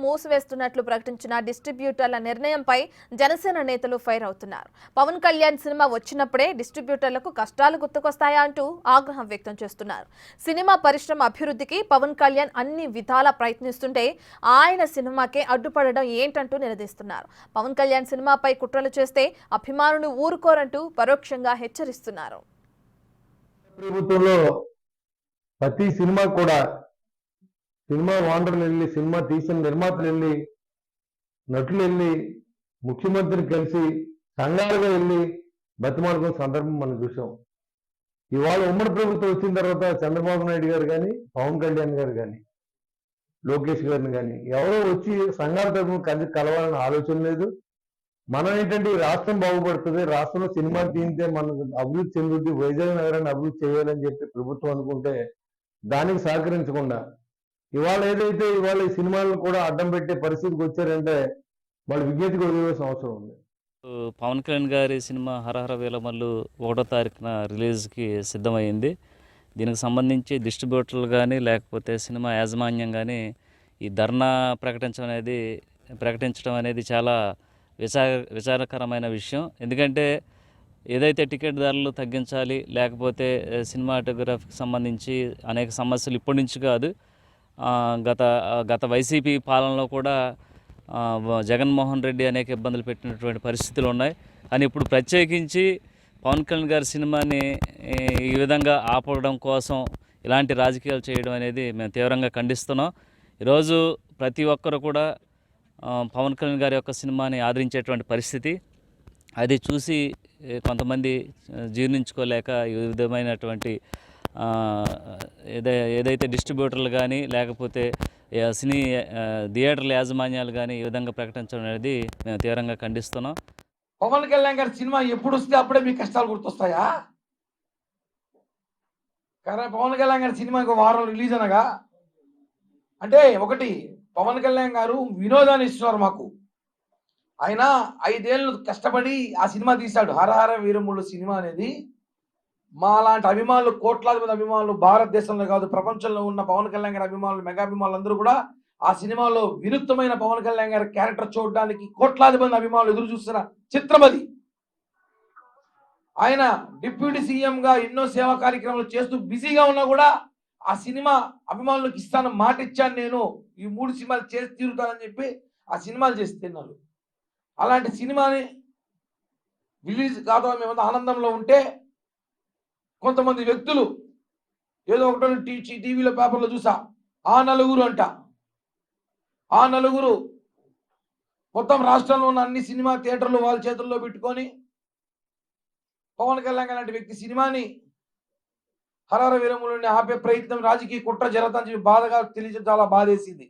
మూసివేస్తున్నట్లు ప్రకటించిన డిస్ట్రిబ్యూటర్ల నిర్ణయంపై జనసేన నేతలు ఫైర్ అవుతున్నారు. పవన్ కళ్యాణ్ సినిమా వచ్చినప్పుడే డిస్ట్రిబ్యూటర్లకు కష్టాలు గుర్తుకొస్తాయా అంటూ ఆగ్రహం వ్యక్తం చేస్తున్నారు. సినిమా పరిశ్రమ అభివృద్ధికి పవన్ కళ్యాణ్ అన్ని విధాలా ప్రయత్నిస్తుంటే ఆయన సినిమాకే అడ్డుపడడం ఏంటంటూ నిలదీస్తున్నారు. పవన్ కళ్యాణ్ సినిమాపై కుట్రలు చేస్తే అభిమానులు ఊరుకోరంటూ పరోక్షంగా హెచ్చరిస్తున్నారు. ప్రభుత్వంలో ప్రతి సినిమా కూడా సినిమా ఓనర్లు వెళ్ళి, సినిమా తీసిన నిర్మాతలు వెళ్ళి, నటులు వెళ్ళి, ముఖ్యమంత్రిని కలిసి సంఘాలుగా వెళ్ళి బతిమాడుకున్న సందర్భం మనం చూసాం. ఇవాళ ఉమ్మడి ప్రభుత్వం వచ్చిన తర్వాత చంద్రబాబు నాయుడు గారు కానీ, పవన్ కళ్యాణ్ గారు కానీ, లోకేష్ గారిని కానీ ఎవరో వచ్చి సంఘాల తరఫున కలిసి కలవాలని ఆలోచన లేదు. మనం ఏంటంటే ఈ రాష్ట్రం బాగుపడుతుంది, రాష్ట్రంలో సినిమా తీస్తే మనకు అభివృద్ధి చెందుద్ది, వైజాగ్ నగరాన్ని అభివృద్ధి చేయాలని చెప్పి ప్రభుత్వం అనుకుంటే దానికి సహకరించకుండా ఇవాళ ఈ సినిమాలను కూడా అడ్డం పెట్టే పరిస్థితికి వచ్చారంటే వాళ్ళు విజ్ఞతకు వదిలేసిన అవసరం ఉంది. పవన్ కళ్యాణ్ గారి సినిమా హరహర వీరమల్లు 1వ తారీఖున రిలీజ్కి సిద్ధమైంది. దీనికి సంబంధించి డిస్ట్రిబ్యూటర్లు కానీ లేకపోతే సినిమా యాజమాన్యం కానీ ఈ ధర్నా ప్రకటించడం అనేది చాలా విచారకరమైన విషయం. ఎందుకంటే ఏదైతే టికెట్ ధరలు తగ్గించాలి, లేకపోతే సినిమాటోగ్రఫీకి సంబంధించి అనేక సమస్యలు ఇప్పటి నుంచి కాదు, గత వైసీపీ పాలనలో కూడా జగన్మోహన్ రెడ్డి అనేక ఇబ్బందులు పెట్టినటువంటి పరిస్థితులు ఉన్నాయి. కానీ ఇప్పుడు ప్రత్యేకించి పవన్ కళ్యాణ్ గారి సినిమాని ఈ విధంగా ఆపడం కోసం ఇలాంటి రాజకీయాలు చేయడం అనేది మేము తీవ్రంగా ఖండిస్తున్నాం. ఈరోజు ప్రతి ఒక్కరు కూడా పవన్ కళ్యాణ్ గారి యొక్క సినిమాని ఆదరించేటువంటి పరిస్థితి, అది చూసి కొంతమంది జీర్ణించుకోలేక ఈ విధమైనటువంటి ఏదైతే డిస్ట్రిబ్యూటర్లు కానీ లేకపోతే థియేటర్ల యాజమాన్యాలు కానీ ఈ విధంగా ప్రకటించడం అనేది మేము తీవ్రంగా ఖండిస్తున్నాం. పవన్ కళ్యాణ్ గారి సినిమా ఎప్పుడు వస్తే అప్పుడే మీకు కష్టాలు గుర్తొస్తాయా? కానీ పవన్ కళ్యాణ్ గారి సినిమా ఇంకో వారం రిలీజ్ అనగా అంటే ఒకటి పవన్ కళ్యాణ్ గారు వినోదాన్ని ఇస్తున్నారు మాకు. ఆయన 5 ఏళ్ళు కష్టపడి ఆ సినిమా తీశాడు. హరహర వీరములు సినిమా అనేది మా లాంటి అభిమానులు, కోట్లాది మంది అభిమానులు, భారతదేశంలో కాదు ప్రపంచంలో ఉన్న పవన్ కళ్యాణ్ గారి అభిమానులు, మెగా అభిమానులు అందరూ కూడా ఆ సినిమాలో వినూత్నమైన పవన్ కళ్యాణ్ గారి క్యారెక్టర్ చూడడానికి కోట్లాది మంది అభిమానులు ఎదురు చూస్తున్న చిత్రం అది. ఆయన డిప్యూటీ సీఎంగా ఎన్నో సేవా కార్యక్రమాలు చేస్తూ బిజీగా ఉన్నా కూడా ఆ సినిమా అభిమానులకు ఇస్తాను, మాట ఇచ్చాను, నేను ఈ 3 సినిమాలు చేసి తీరుతానని చెప్పి ఆ సినిమాలు చేసి తిన్నారు. అలాంటి సినిమాని రిలీజ్ కాదు మేమంతా ఆనందంలో ఉంటే కొంతమంది వ్యక్తులు ఏదో ఒకటి టీవీలో పేపర్లో చూసా, ఆ నలుగురు అంట, ఆ నలుగురు మొత్తం రాష్ట్రంలో ఉన్న అన్ని సినిమా థియేటర్లు వాళ్ళ చేతుల్లో పెట్టుకొని పవన్ కళ్యాణ్ లాంటి వ్యక్తి సినిమాని హరహర వీరములని ఆపే ప్రయత్నం, రాజకీయ కుట్ర జరుగుతుందని చెప్పి బాధగా తెలియజేసి చాలా బాధేసింది.